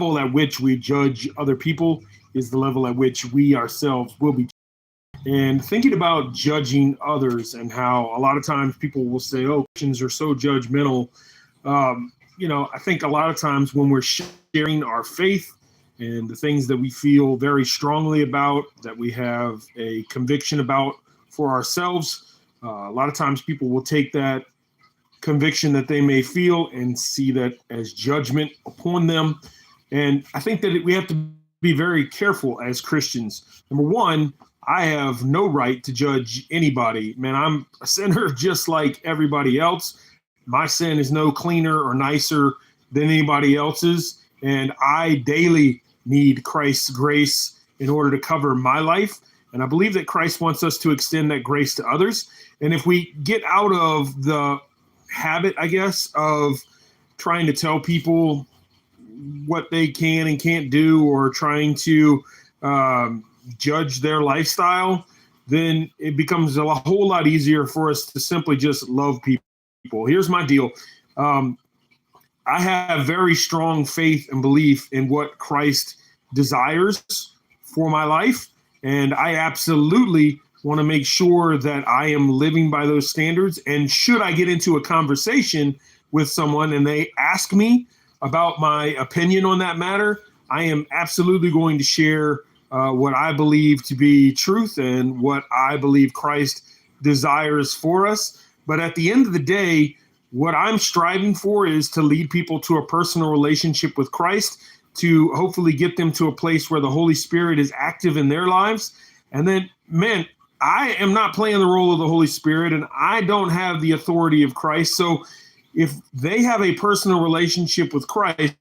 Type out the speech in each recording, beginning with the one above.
level at which we judge other people is the level at which we ourselves will be. And thinking about judging others and how a lot of times people will say, oh, Christians are so judgmental. I think a lot of times when we're sharing our faith and the things that we feel very strongly about, that we have a conviction about for ourselves, a lot of times people will take that conviction that they may feel and see that as judgment upon them. And I think that we have to be very careful as Christians. Number one, I have no right to judge anybody. Man, I'm a sinner just like everybody else. My sin is no cleaner or nicer than anybody else's. And I daily need Christ's grace in order to cover my life. And I believe that Christ wants us to extend that grace to others. And if we get out of the habit, I guess, of trying to tell people what they can and can't do, or trying to judge their lifestyle, then it becomes a whole lot easier for us to simply just love people. Here's my deal. I have very strong faith and belief in what Christ desires for my life. And I absolutely want to make sure that I am living by those standards. And should I get into a conversation with someone and they ask me about my opinion on that matter, I am absolutely going to share what I believe to be truth and what I believe Christ desires for us. But at the end of the day, what I'm striving for is to lead people to a personal relationship with Christ, to hopefully get them to a place where the Holy Spirit is active in their lives. And then, man, I am not playing the role of the Holy Spirit, and I don't have the authority of Christ. So if they have a personal relationship with Christ,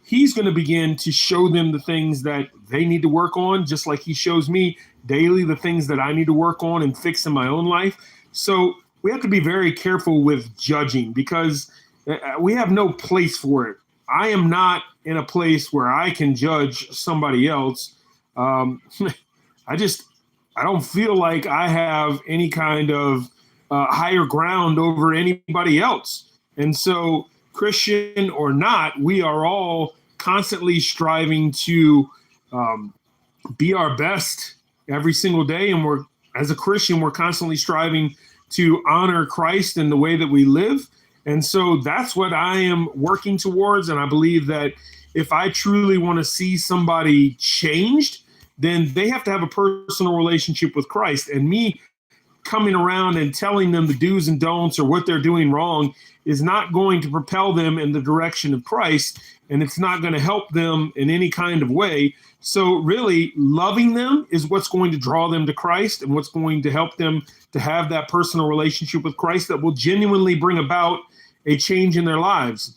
he's going to begin to show them the things that they need to work on, just like he shows me daily the things that I need to work on and fix in my own life. So we have to be very careful with judging, because we have no place for it. I am not in a place where I can judge somebody else. I don't feel like I have any kind of higher ground over anybody else. And so, Christian or not, we are all constantly striving to be our best every single day. And as a Christian, we're constantly striving to honor Christ in the way that we live. And so that's what I am working towards. And I believe that if I truly want to see somebody changed, then they have to have a personal relationship with Christ. And me coming around and telling them the do's and don'ts or what they're doing wrong is not going to propel them in the direction of Christ, and it's not going to help them in any kind of way. So really, loving them is what's going to draw them to Christ, and what's going to help them to have that personal relationship with Christ that will genuinely bring about a change in their lives.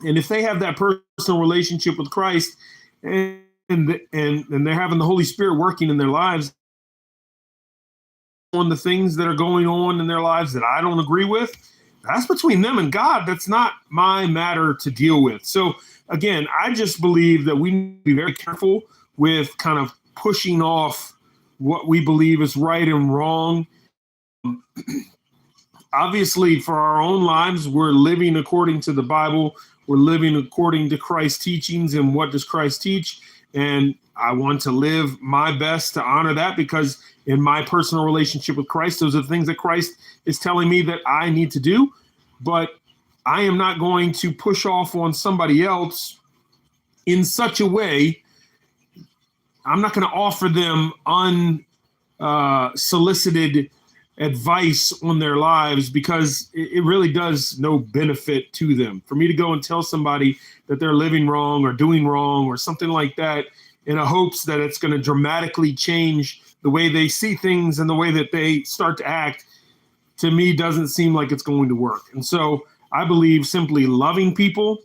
And if they have that personal relationship with Christ and they're having the Holy Spirit working in their lives on the things that are going on in their lives that I don't agree with, that's between them and God. That's not my matter to deal with. So again, I just believe that we need to be very careful with kind of pushing off what we believe is right and wrong. Obviously, for our own lives, we're living according to the Bible. We're living according to Christ's teachings. And what does Christ teach? And I want to live my best to honor that, because in my personal relationship with Christ, those are the things that Christ is telling me that I need to do. But I am not going to push off on somebody else in such a way. I'm not going to offer them unsolicited advice on their lives, because it really does no benefit to them. For me to go and tell somebody that they're living wrong or doing wrong or something like that in a hopes that it's going to dramatically change the way they see things and the way that they start to act, to me doesn't seem like it's going to work. And so I believe simply loving people,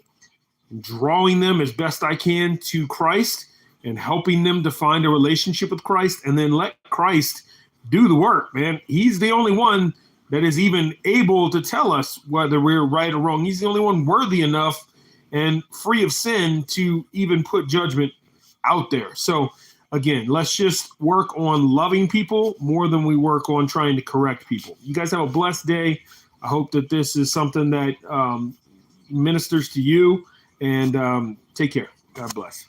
drawing them as best I can to Christ, and helping them to find a relationship with Christ, and then let Christ do the work, man. He's the only one that is even able to tell us whether we're right or wrong. He's the only one worthy enough and free of sin to even put judgment out there. So again, let's just work on loving people more than we work on trying to correct people. You guys have a blessed day. I hope that this is something that ministers to you And take care. God bless.